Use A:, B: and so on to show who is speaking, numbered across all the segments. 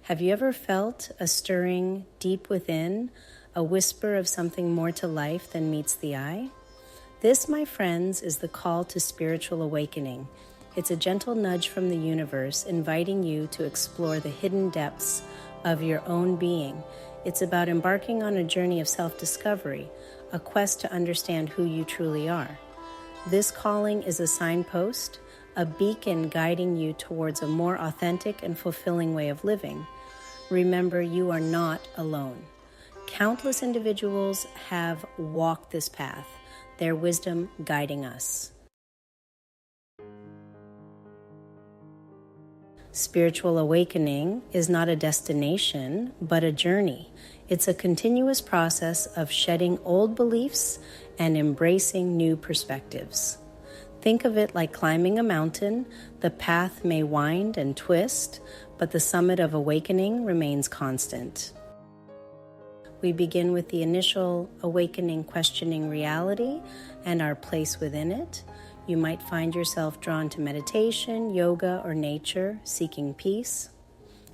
A: Have you ever felt a stirring deep within, a whisper of something more to life than meets the eye? This, my friends, is the call to spiritual awakening. It's a gentle nudge from the universe inviting you to explore the hidden depths of your own being. It's about embarking on a journey of self-discovery, a quest to understand who you truly are. This calling is a signpost, a beacon guiding you towards a more authentic and fulfilling way of living. Remember, you are not alone. Countless individuals have walked this path, their wisdom guiding us. Spiritual awakening is not a destination, but a journey. It's a continuous process of shedding old beliefs and embracing new perspectives. Think of it like climbing a mountain. The path may wind and twist, but the summit of awakening remains constant. We begin with the initial awakening, questioning reality and our place within it. You might find yourself drawn to meditation, yoga, or nature, seeking peace.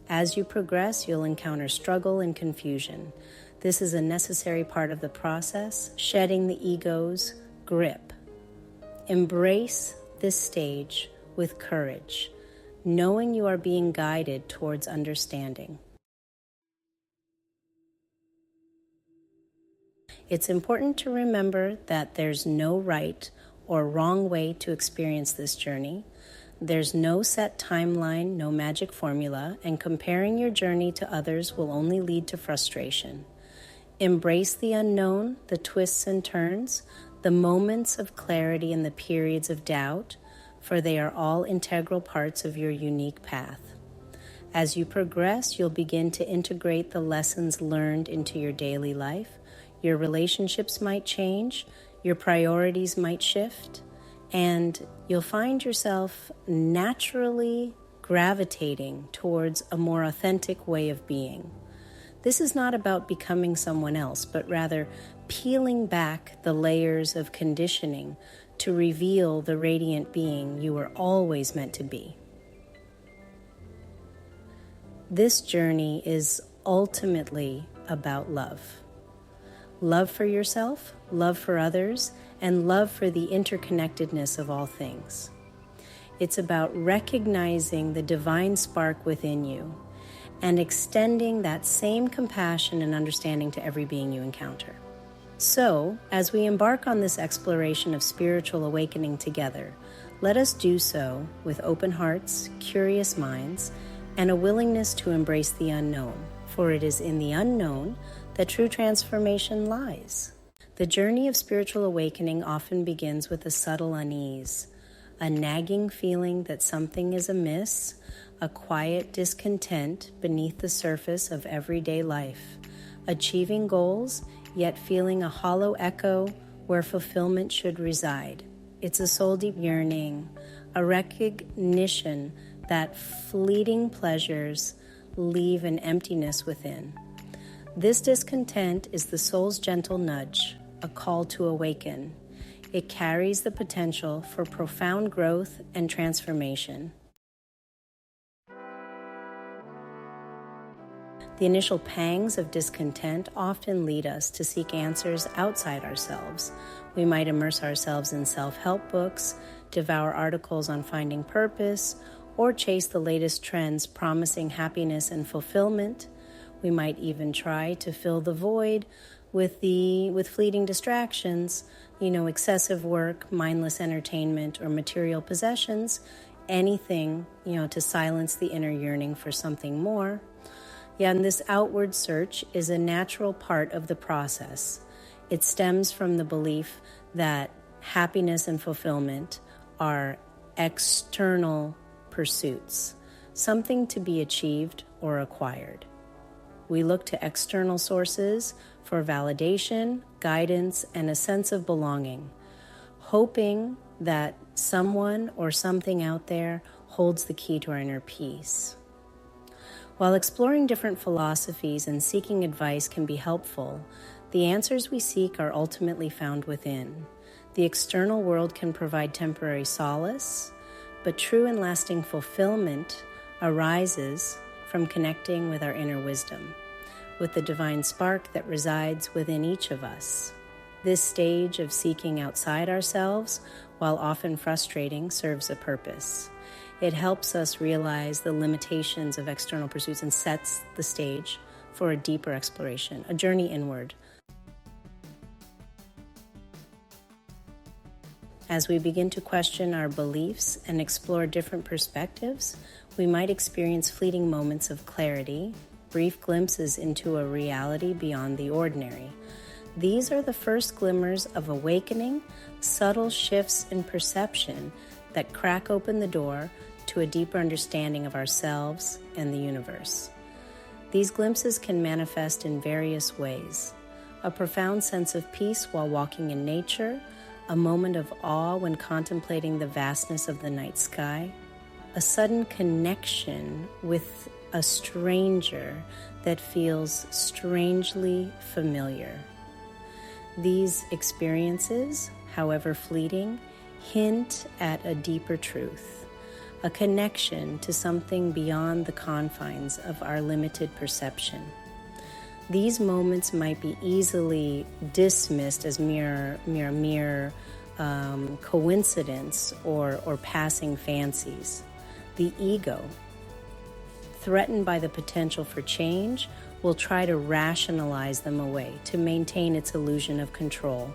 A: As you progress, you'll encounter struggle and confusion. This is a necessary part of the process, shedding the ego's grip. Embrace this stage with courage, knowing you are being guided towards understanding. It's important to remember that there's no right or wrong way to experience this journey. There's no set timeline, no magic formula, and comparing your journey to others will only lead to frustration. Embrace the unknown, the twists and turns, the moments of clarity and the periods of doubt, for they are all integral parts of your unique path. As you progress, you'll begin to integrate the lessons learned into your daily life. Your relationships might change, your priorities might shift, and you'll find yourself naturally gravitating towards a more authentic way of being. This is not about becoming someone else, but rather peeling back the layers of conditioning to reveal the radiant being you were always meant to be. This journey is ultimately about love. Love for yourself, love for others, and love for the interconnectedness of all things. It's about recognizing the divine spark within you and extending that same compassion and understanding to every being you encounter. So, as we embark on this exploration of spiritual awakening together, let us do so with open hearts, curious minds, and a willingness to embrace the unknown, for it is in the unknown that true transformation lies. The journey of spiritual awakening often begins with a subtle unease, a nagging feeling that something is amiss, a quiet discontent beneath the surface of everyday life, achieving goals, yet feeling a hollow echo where fulfillment should reside. It's a soul-deep yearning, a recognition that fleeting pleasures leave an emptiness within. This discontent is the soul's gentle nudge, a call to awaken. It carries the potential for profound growth and transformation. The initial pangs of discontent often lead us to seek answers outside ourselves. We might immerse ourselves in self-help books, devour articles on finding purpose, or chase the latest trends promising happiness and fulfillment. We might even try to fill the void with fleeting distractions, excessive work, mindless entertainment, or material possessions, anything, to silence the inner yearning for something more. Yeah, and this outward search is a natural part of the process. It stems from the belief that happiness and fulfillment are external pursuits, something to be achieved or acquired. We look to external sources for validation, guidance, and a sense of belonging, hoping that someone or something out there holds the key to our inner peace. While exploring different philosophies and seeking advice can be helpful, the answers we seek are ultimately found within. The external world can provide temporary solace, but true and lasting fulfillment arises from connecting with our inner wisdom, with the divine spark that resides within each of us. This stage of seeking outside ourselves, while often frustrating, serves a purpose. It helps us realize the limitations of external pursuits and sets the stage for a deeper exploration, a journey inward. As we begin to question our beliefs and explore different perspectives, we might experience fleeting moments of clarity, brief glimpses into a reality beyond the ordinary. These are the first glimmers of awakening, subtle shifts in perception that crack open the door to a deeper understanding of ourselves and the universe. These glimpses can manifest in various ways: a profound sense of peace while walking in nature, a moment of awe when contemplating the vastness of the night sky, a sudden connection with a stranger that feels strangely familiar. These experiences, however fleeting, hint at a deeper truth, a connection to something beyond the confines of our limited perception. These moments might be easily dismissed as mere coincidence or passing fancies. The ego, threatened by the potential for change, will try to rationalize them away to maintain its illusion of control.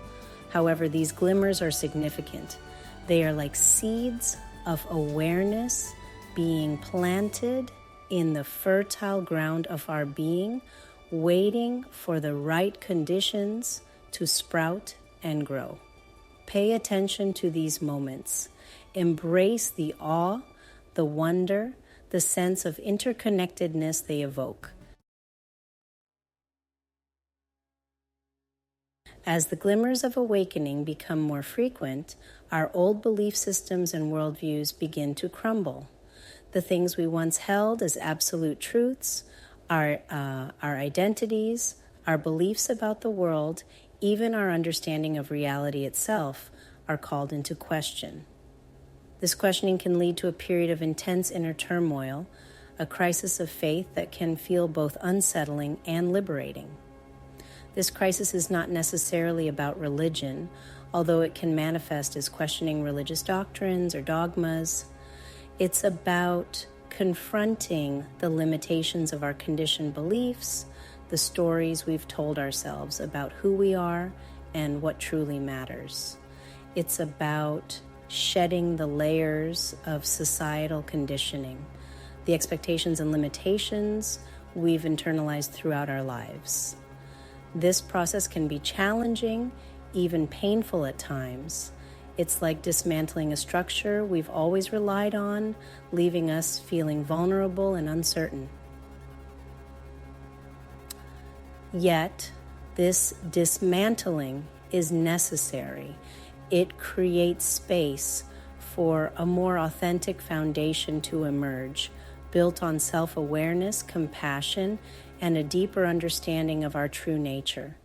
A: However, these glimmers are significant. They are like seeds of awareness being planted in the fertile ground of our being, waiting for the right conditions to sprout and grow. Pay attention to these moments. Embrace the awe, the wonder, the sense of interconnectedness they evoke. As the glimmers of awakening become more frequent, our old belief systems and worldviews begin to crumble. The things we once held as absolute truths, our identities, our beliefs about the world, even our understanding of reality itself, are called into question. This questioning can lead to a period of intense inner turmoil, a crisis of faith that can feel both unsettling and liberating. This crisis is not necessarily about religion, although it can manifest as questioning religious doctrines or dogmas. It's about confronting the limitations of our conditioned beliefs, the stories we've told ourselves about who we are and what truly matters. It's about shedding the layers of societal conditioning, the expectations and limitations we've internalized throughout our lives. This process can be challenging, even painful at times. It's like dismantling a structure we've always relied on, leaving us feeling vulnerable and uncertain. Yet, this dismantling is necessary. It creates space for a more authentic foundation to emerge, built on self-awareness, compassion, and a deeper understanding of our true nature.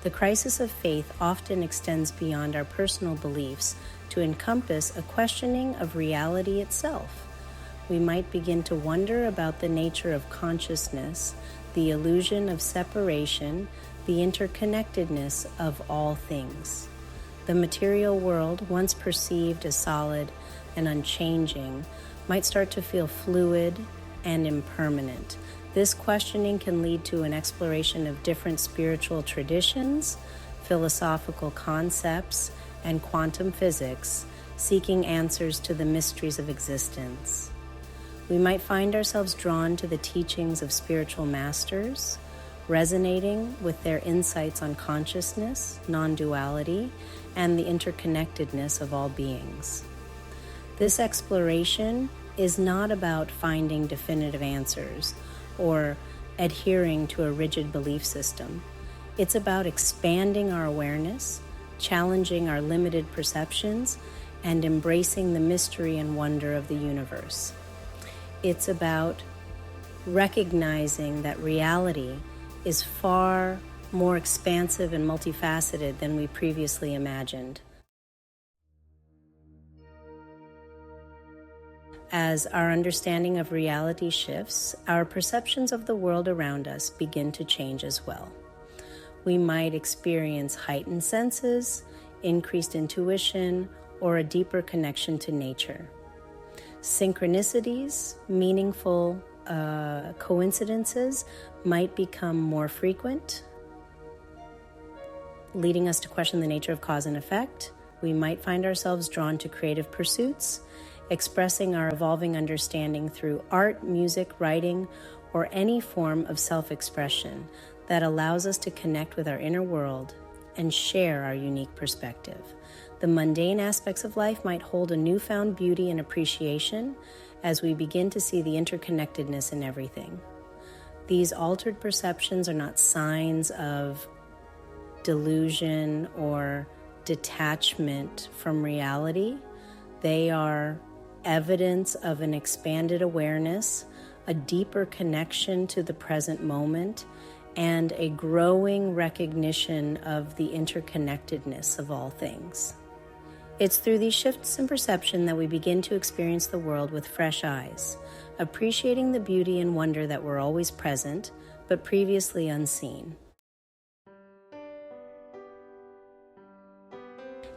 A: The crisis of faith often extends beyond our personal beliefs to encompass a questioning of reality itself. We might begin to wonder about the nature of consciousness, the illusion of separation, the interconnectedness of all things. The material world, once perceived as solid and unchanging, might start to feel fluid and impermanent. This questioning can lead to an exploration of different spiritual traditions, philosophical concepts, and quantum physics, seeking answers to the mysteries of existence. We might find ourselves drawn to the teachings of spiritual masters, resonating with their insights on consciousness, non-duality, and the interconnectedness of all beings. This exploration is not about finding definitive answers or adhering to a rigid belief system. It's about expanding our awareness, challenging our limited perceptions, and embracing the mystery and wonder of the universe. It's about recognizing that reality is far more expansive and multifaceted than we previously imagined. As our understanding of reality shifts, our perceptions of the world around us begin to change as well. We might experience heightened senses, increased intuition, or a deeper connection to nature. Synchronicities, meaningful coincidences, might become more frequent, leading us to question the nature of cause and effect. We might find ourselves drawn to creative pursuits, expressing our evolving understanding through art, music, writing, or any form of self-expression that allows us to connect with our inner world and share our unique perspective. The mundane aspects of life might hold a newfound beauty and appreciation as we begin to see the interconnectedness in everything. These altered perceptions are not signs of delusion or detachment from reality. They are evidence of an expanded awareness, a deeper connection to the present moment, and a growing recognition of the interconnectedness of all things. It's through these shifts in perception that we begin to experience the world with fresh eyes, appreciating the beauty and wonder that were always present, but previously unseen.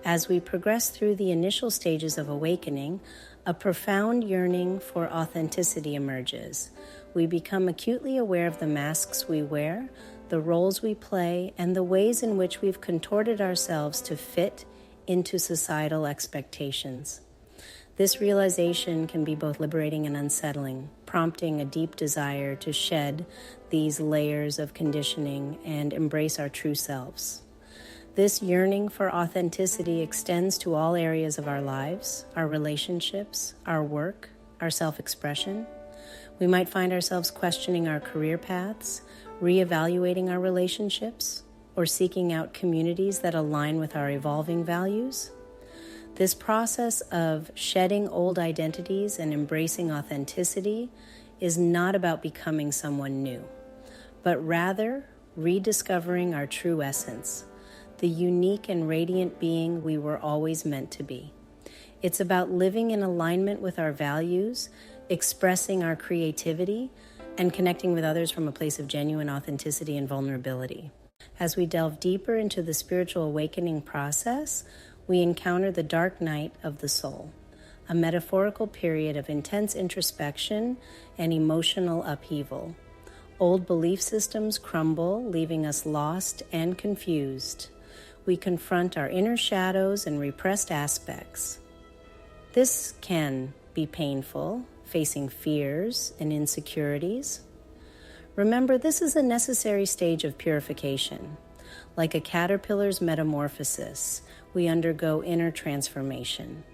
A: As we progress through the initial stages of awakening, a profound yearning for authenticity emerges. We become acutely aware of the masks we wear, the roles we play, and the ways in which we've contorted ourselves to fit into societal expectations. This realization can be both liberating and unsettling, prompting a deep desire to shed these layers of conditioning and embrace our true selves. This yearning for authenticity extends to all areas of our lives, our relationships, our work, our self-expression. We might find ourselves questioning our career paths, reevaluating our relationships, or seeking out communities that align with our evolving values. This process of shedding old identities and embracing authenticity is not about becoming someone new, but rather rediscovering our true essence, the unique and radiant being we were always meant to be. It's about living in alignment with our values, expressing our creativity, and connecting with others from a place of genuine authenticity and vulnerability. As we delve deeper into the spiritual awakening process, we encounter the dark night of the soul, a metaphorical period of intense introspection and emotional upheaval. Old belief systems crumble, leaving us lost and confused. We confront our inner shadows and repressed aspects. This can be painful, facing fears and insecurities. Remember, this is a necessary stage of purification. Like a caterpillar's metamorphosis, we undergo inner transformation.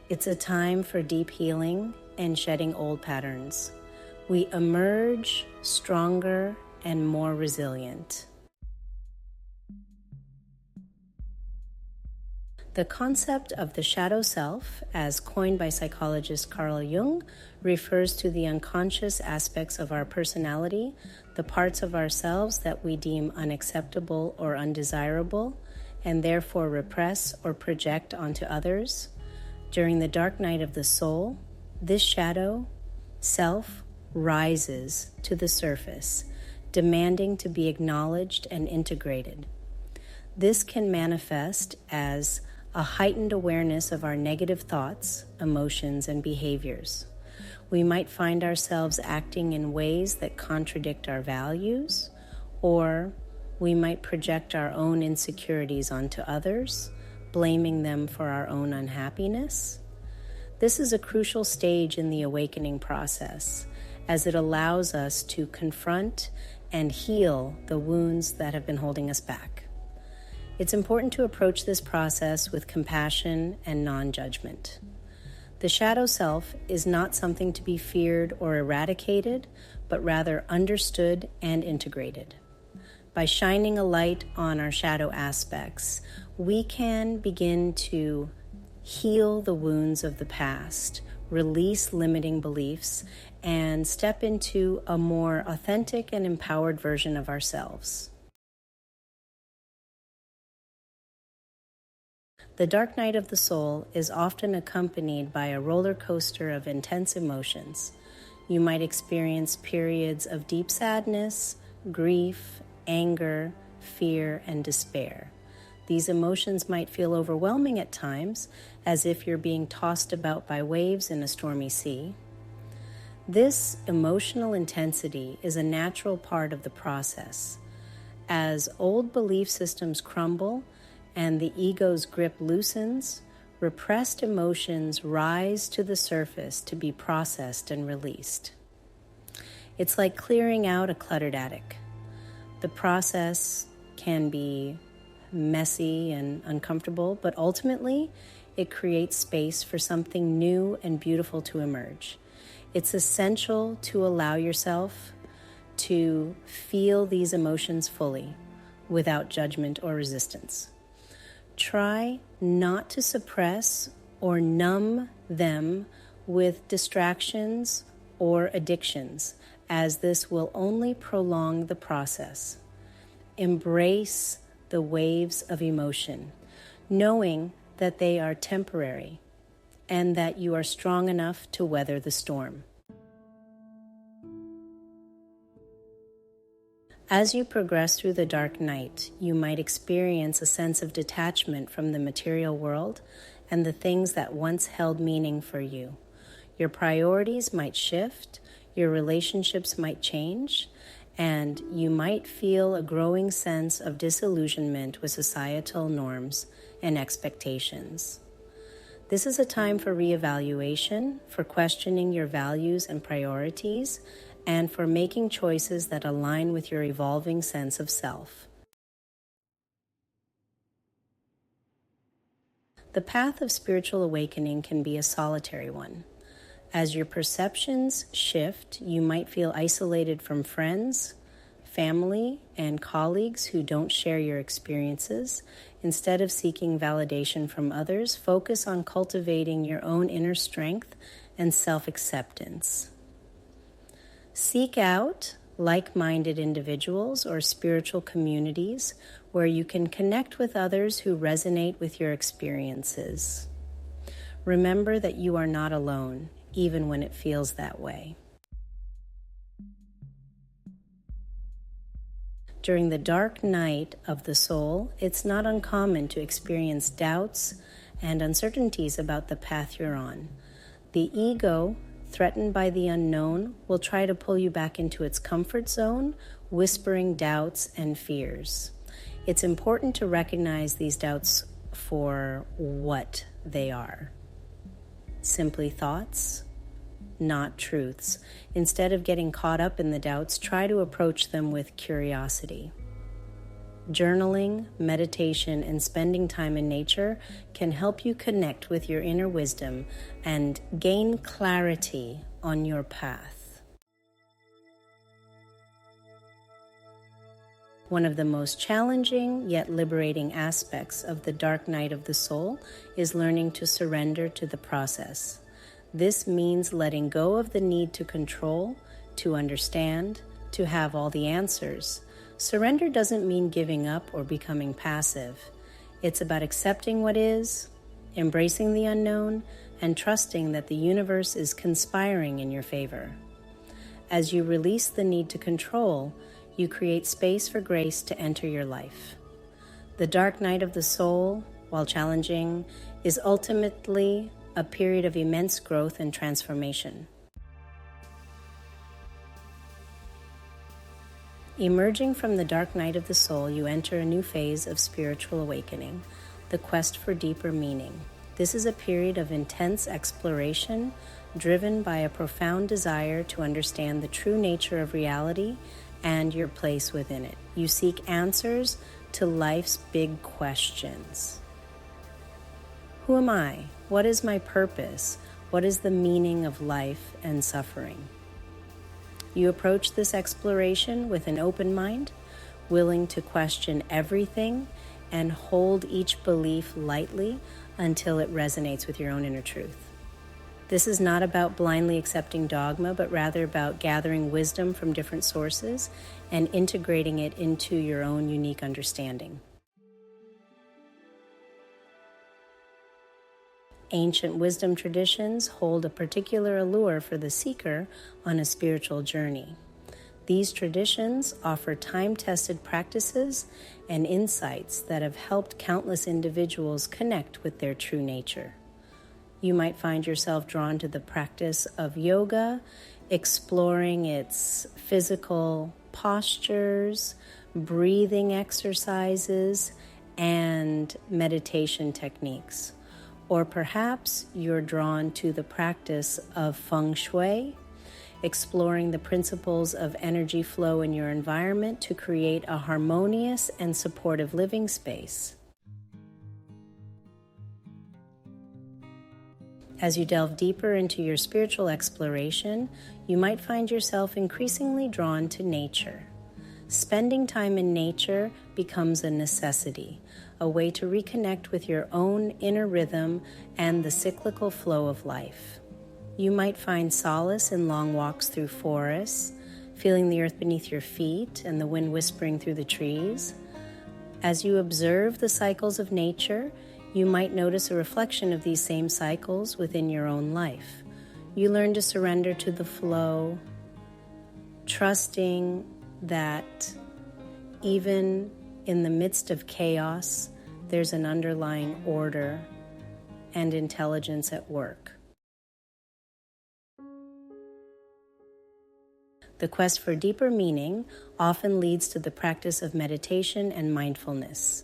A: It's a time for deep healing and shedding old patterns. We emerge stronger and more resilient. The concept of the shadow self, as coined by psychologist Carl Jung, refers to the unconscious aspects of our personality, the parts of ourselves that we deem unacceptable or undesirable, and therefore repress or project onto others. During the dark night of the soul, this shadow self rises to the surface, demanding to be acknowledged and integrated. This can manifest as a heightened awareness of our negative thoughts, emotions, and behaviors. We might find ourselves acting in ways that contradict our values, or we might project our own insecurities onto others, blaming them for our own unhappiness. This is a crucial stage in the awakening process, as it allows us to confront and heal the wounds that have been holding us back. It's important to approach this process with compassion and non-judgment. The shadow self is not something to be feared or eradicated, but rather understood and integrated. By shining a light on our shadow aspects, we can begin to heal the wounds of the past, release limiting beliefs, and step into a more authentic and empowered version of ourselves. The dark night of the soul is often accompanied by a roller coaster of intense emotions. You might experience periods of deep sadness, grief, anger, fear, and despair. These emotions might feel overwhelming at times, as if you're being tossed about by waves in a stormy sea. This emotional intensity is a natural part of the process. As old belief systems crumble and the ego's grip loosens, repressed emotions rise to the surface to be processed and released. It's like clearing out a cluttered attic. The process can be messy and uncomfortable, but ultimately it creates space for something new and beautiful to emerge. It's essential to allow yourself to feel these emotions fully without judgment or resistance. Try not to suppress or numb them with distractions or addictions, as this will only prolong the process. Embrace the waves of emotion, knowing that they are temporary and that you are strong enough to weather the storm. As you progress through the dark night, you might experience a sense of detachment from the material world and the things that once held meaning for you. Your priorities might shift, your relationships might change, and you might feel a growing sense of disillusionment with societal norms and expectations. This is a time for reevaluation, for questioning your values and priorities, and for making choices that align with your evolving sense of self. The path of spiritual awakening can be a solitary one. As your perceptions shift, you might feel isolated from friends, family, and colleagues who don't share your experiences. Instead of seeking validation from others, focus on cultivating your own inner strength and self-acceptance. Seek out like-minded individuals or spiritual communities where you can connect with others who resonate with your experiences. Remember that you are not alone, even when it feels that way. During the dark night of the soul, it's not uncommon to experience doubts and uncertainties about the path you're on. The ego, threatened by the unknown, will try to pull you back into its comfort zone, whispering doubts and fears. It's important to recognize these doubts for what they are. Simply thoughts, not truths. Instead of getting caught up in the doubts, try to approach them with curiosity. Journaling, meditation, and spending time in nature can help you connect with your inner wisdom and gain clarity on your path. One of the most challenging yet liberating aspects of the dark night of the soul is learning to surrender to the process. This means letting go of the need to control, to understand, to have all the answers. Surrender doesn't mean giving up or becoming passive. It's about accepting what is, embracing the unknown, and trusting that the universe is conspiring in your favor. As you release the need to control, you create space for grace to enter your life. The dark night of the soul, while challenging, is ultimately a period of immense growth and transformation. Emerging from the dark night of the soul, you enter a new phase of spiritual awakening, the quest for deeper meaning. This is a period of intense exploration, driven by a profound desire to understand the true nature of reality and your place within it. You seek answers to life's big questions. Who am I? What is my purpose? What is the meaning of life and suffering? You approach this exploration with an open mind, willing to question everything and hold each belief lightly until it resonates with your own inner truth. This is not about blindly accepting dogma, but rather about gathering wisdom from different sources and integrating it into your own unique understanding. Ancient wisdom traditions hold a particular allure for the seeker on a spiritual journey. These traditions offer time-tested practices and insights that have helped countless individuals connect with their true nature. You might find yourself drawn to the practice of yoga, exploring its physical postures, breathing exercises, and meditation techniques. Or perhaps you're drawn to the practice of feng shui, exploring the principles of energy flow in your environment to create a harmonious and supportive living space. As you delve deeper into your spiritual exploration, you might find yourself increasingly drawn to nature. Spending time in nature becomes a necessity, a way to reconnect with your own inner rhythm and the cyclical flow of life. You might find solace in long walks through forests, feeling the earth beneath your feet and the wind whispering through the trees. As you observe the cycles of nature, you might notice a reflection of these same cycles within your own life. You learn to surrender to the flow, trusting that even in the midst of chaos, there's an underlying order and intelligence at work. The quest for deeper meaning often leads to the practice of meditation and mindfulness.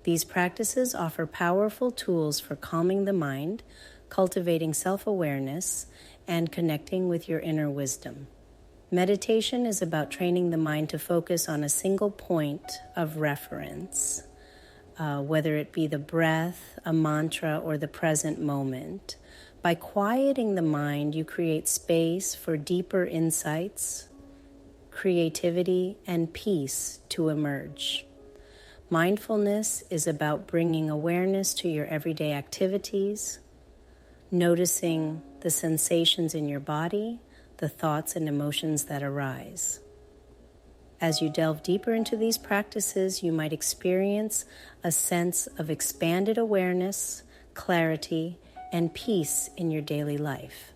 A: These practices offer powerful tools for calming the mind, cultivating self-awareness, and connecting with your inner wisdom. Meditation is about training the mind to focus on a single point of reference, whether it be the breath, a mantra, or the present moment. By quieting the mind, you create space for deeper insights, creativity, and peace to emerge. Mindfulness is about bringing awareness to your everyday activities, noticing the sensations in your body, the thoughts and emotions that arise. As you delve deeper into these practices, you might experience a sense of expanded awareness, clarity, and peace in your daily life.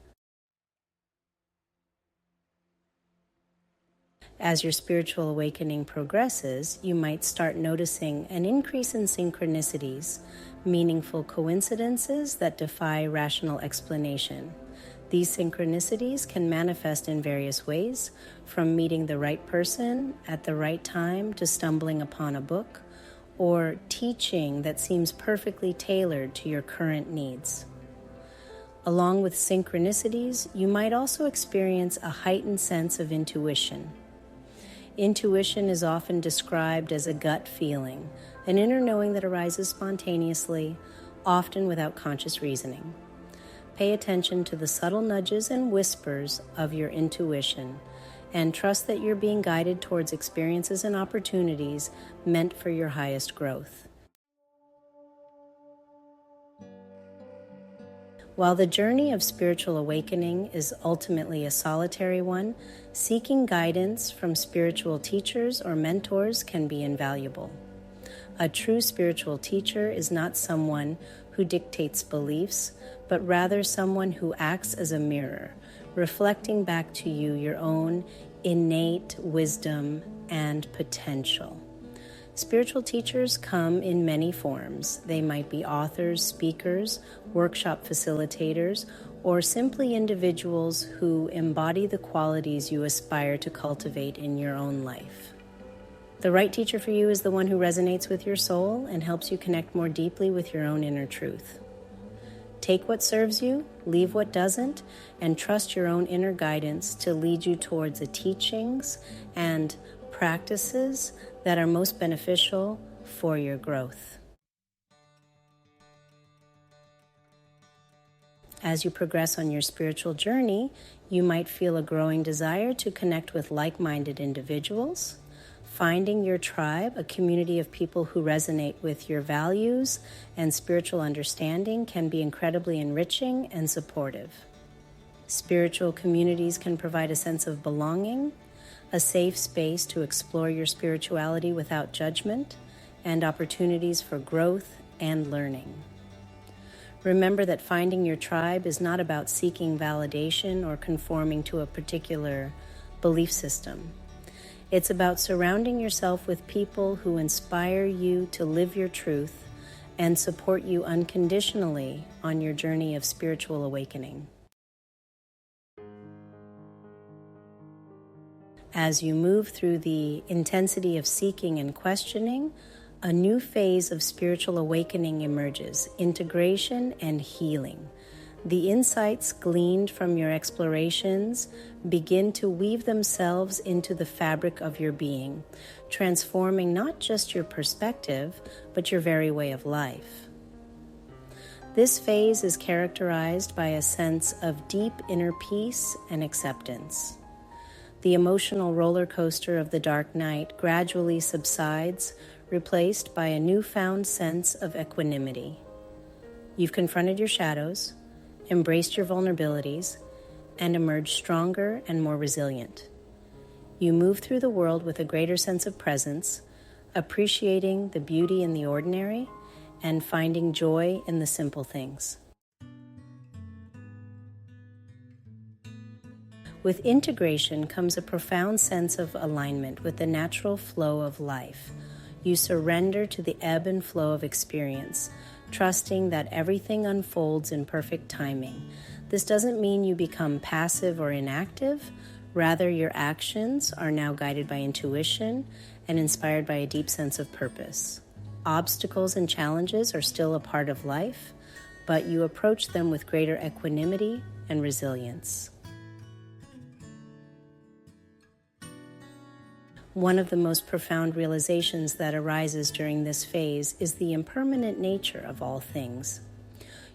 A: As your spiritual awakening progresses, you might start noticing an increase in synchronicities, meaningful coincidences that defy rational explanation. These synchronicities can manifest in various ways, from meeting the right person at the right time to stumbling upon a book, or teaching that seems perfectly tailored to your current needs. Along with synchronicities, you might also experience a heightened sense of intuition. Intuition is often described as a gut feeling, an inner knowing that arises spontaneously, often without conscious reasoning. Pay attention to the subtle nudges and whispers of your intuition, and trust that you're being guided towards experiences and opportunities meant for your highest growth. While the journey of spiritual awakening is ultimately a solitary one, seeking guidance from spiritual teachers or mentors can be invaluable. A true spiritual teacher is not someone who dictates beliefs, but rather someone who acts as a mirror, reflecting back to you your own innate wisdom and potential. Spiritual teachers come in many forms. They might be authors, speakers, workshop facilitators, or simply individuals who embody the qualities you aspire to cultivate in your own life. The right teacher for you is the one who resonates with your soul and helps you connect more deeply with your own inner truth. Take what serves you, leave what doesn't, and trust your own inner guidance to lead you towards the teachings and practices that are most beneficial for your growth. As you progress on your spiritual journey, you might feel a growing desire to connect with like-minded individuals. Finding your tribe, a community of people who resonate with your values and spiritual understanding, can be incredibly enriching and supportive. Spiritual communities can provide a sense of belonging, a safe space to explore your spirituality without judgment, and opportunities for growth and learning. Remember that finding your tribe is not about seeking validation or conforming to a particular belief system. It's about surrounding yourself with people who inspire you to live your truth and support you unconditionally on your journey of spiritual awakening. As you move through the intensity of seeking and questioning, a new phase of spiritual awakening emerges: integration and healing. The insights gleaned from your explorations begin to weave themselves into the fabric of your being, transforming not just your perspective, but your very way of life. This phase is characterized by a sense of deep inner peace and acceptance. The emotional roller coaster of the dark night gradually subsides, replaced by a newfound sense of equanimity. You've confronted your shadows, embraced your vulnerabilities, and emerged stronger and more resilient. You move through the world with a greater sense of presence, appreciating the beauty in the ordinary and finding joy in the simple things. With integration comes a profound sense of alignment with the natural flow of life. You surrender to the ebb and flow of experience, trusting that everything unfolds in perfect timing. This doesn't mean you become passive or inactive. Rather, your actions are now guided by intuition and inspired by a deep sense of purpose. Obstacles and challenges are still a part of life, but you approach them with greater equanimity and resilience. One of the most profound realizations that arises during this phase is the impermanent nature of all things.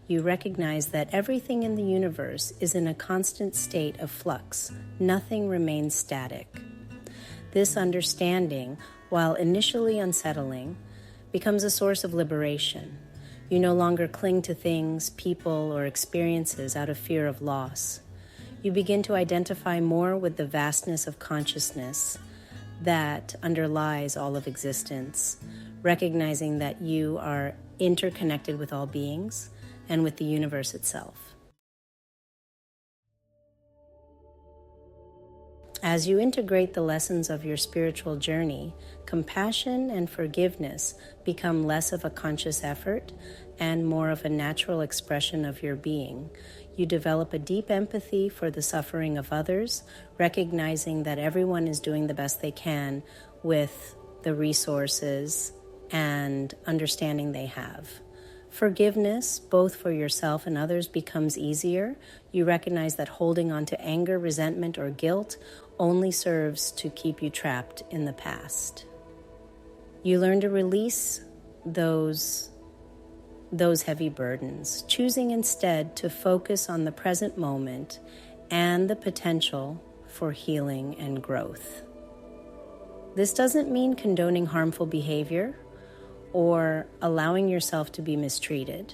A: You recognize that everything in the universe is in a constant state of flux. Nothing remains static. This understanding, while initially unsettling, becomes a source of liberation. You no longer cling to things, people, or experiences out of fear of loss. You begin to identify more with the vastness of consciousness that underlies all of existence, recognizing that you are interconnected with all beings and with the universe itself. As you integrate the lessons of your spiritual journey, compassion and forgiveness become less of a conscious effort and more of a natural expression of your being. You develop a deep empathy for the suffering of others, recognizing that everyone is doing the best they can with the resources and understanding they have. Forgiveness, both for yourself and others, becomes easier. You recognize that holding on to anger, resentment, or guilt only serves to keep you trapped in the past. You learn to release those heavy burdens, choosing instead to focus on the present moment and the potential for healing and growth. This doesn't mean condoning harmful behavior or allowing yourself to be mistreated.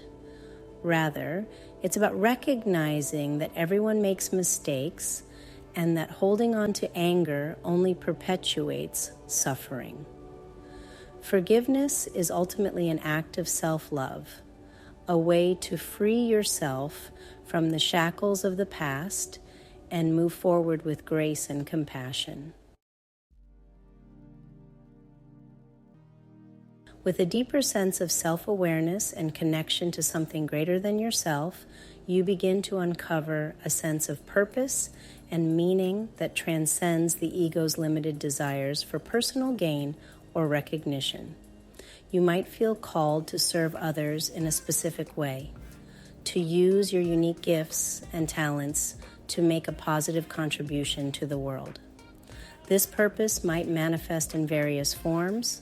A: Rather, it's about recognizing that everyone makes mistakes and that holding on to anger only perpetuates suffering. Forgiveness is ultimately an act of self-love, a way to free yourself from the shackles of the past and move forward with grace and compassion. With a deeper sense of self-awareness and connection to something greater than yourself, you begin to uncover a sense of purpose and meaning that transcends the ego's limited desires for personal gain or recognition. You might feel called to serve others in a specific way, to use your unique gifts and talents to make a positive contribution to the world. This purpose might manifest in various forms.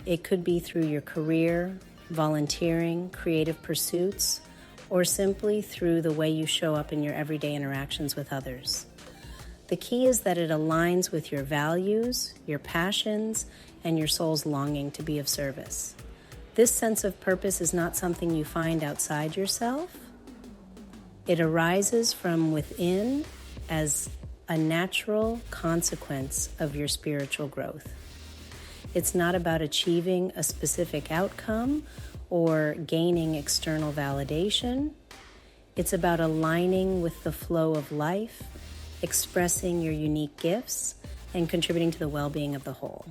A: It could be through your career, volunteering, creative pursuits, or simply through the way you show up in your everyday interactions with others. The key is that it aligns with your values, your passions, and your soul's longing to be of service. This sense of purpose is not something you find outside yourself. It arises from within as a natural consequence of your spiritual growth. It's not about achieving a specific outcome or gaining external validation. It's about aligning with the flow of life, expressing your unique gifts, and contributing to the well-being of the whole.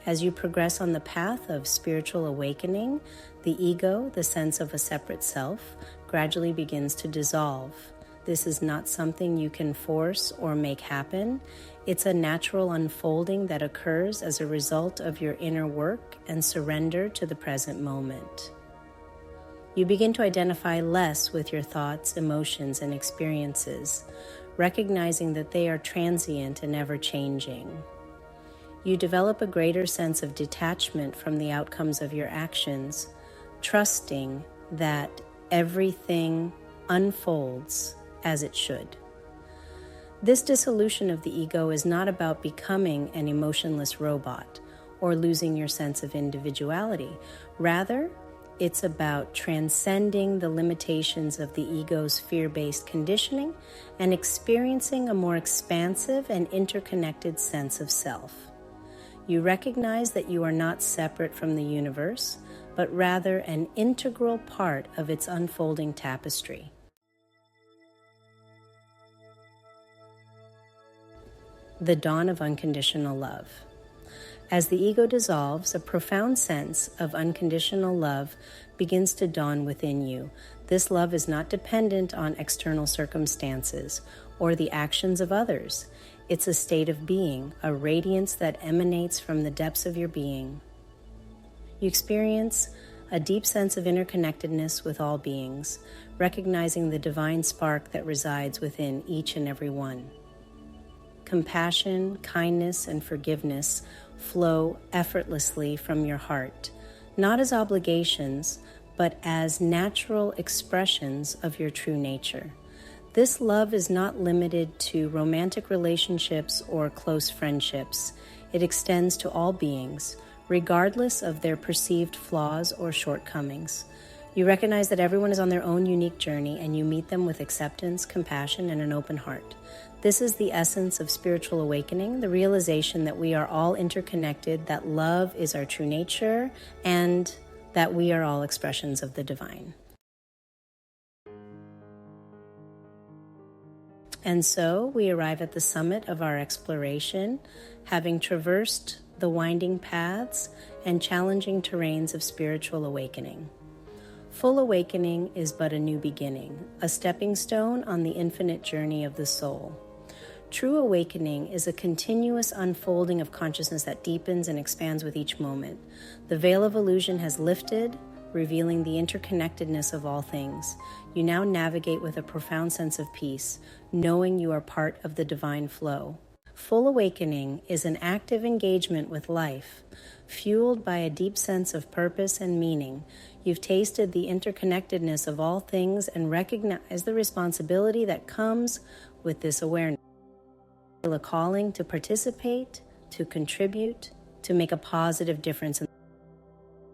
A: As you progress on the path of spiritual awakening, the ego, the sense of a separate self, gradually begins to dissolve. This is not something you can force or make happen. It's a natural unfolding that occurs as a result of your inner work and surrender to the present moment. You begin to identify less with your thoughts, emotions, and experiences, recognizing that they are transient and ever-changing. You develop a greater sense of detachment from the outcomes of your actions, trusting that everything unfolds as it should. This dissolution of the ego is not about becoming an emotionless robot or losing your sense of individuality. Rather, it's about transcending the limitations of the ego's fear-based conditioning and experiencing a more expansive and interconnected sense of self. You recognize that you are not separate from the universe, but rather an integral part of its unfolding tapestry. The dawn of unconditional love. As the ego dissolves, a profound sense of unconditional love begins to dawn within you. This love is not dependent on external circumstances or the actions of others. It's a state of being, a radiance that emanates from the depths of your being. You experience a deep sense of interconnectedness with all beings, recognizing the divine spark that resides within each and every one. Compassion, kindness, and forgiveness flow effortlessly from your heart, not as obligations, but as natural expressions of your true nature. This love is not limited to romantic relationships or close friendships. It extends to all beings, regardless of their perceived flaws or shortcomings. You recognize that everyone is on their own unique journey, and you meet them with acceptance, compassion, and an open heart. This is the essence of spiritual awakening, the realization that we are all interconnected, that love is our true nature, and that we are all expressions of the divine. And so we arrive at the summit of our exploration, having traversed the winding paths and challenging terrains of spiritual awakening. Full awakening is but a new beginning, a stepping stone on the infinite journey of the soul. True awakening is a continuous unfolding of consciousness that deepens and expands with each moment. The veil of illusion has lifted, revealing the interconnectedness of all things. You now navigate with a profound sense of peace, knowing you are part of the divine flow. Full awakening is an active engagement with life, fueled by a deep sense of purpose and meaning. You've tasted the interconnectedness of all things and recognize the responsibility that comes with this awareness. A calling to participate, to contribute, to make a positive difference.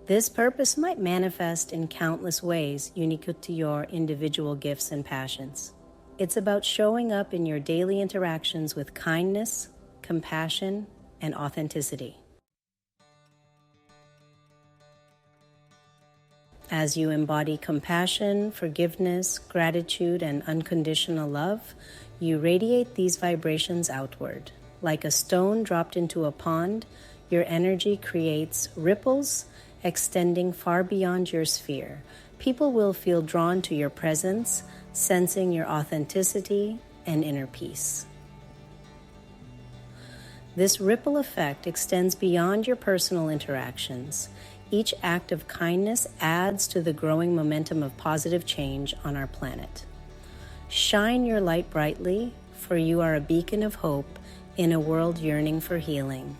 A: This purpose might manifest in countless ways unique to your individual gifts and passions. It's about showing up in your daily interactions with kindness, compassion, and authenticity. As you embody compassion, forgiveness, gratitude, and unconditional love, you radiate these vibrations outward. Like a stone dropped into a pond, your energy creates ripples extending far beyond your sphere. People will feel drawn to your presence, sensing your authenticity and inner peace. This ripple effect extends beyond your personal interactions. Each act of kindness adds to the growing momentum of positive change on our planet. Shine your light brightly, for you are a beacon of hope in a world yearning for healing.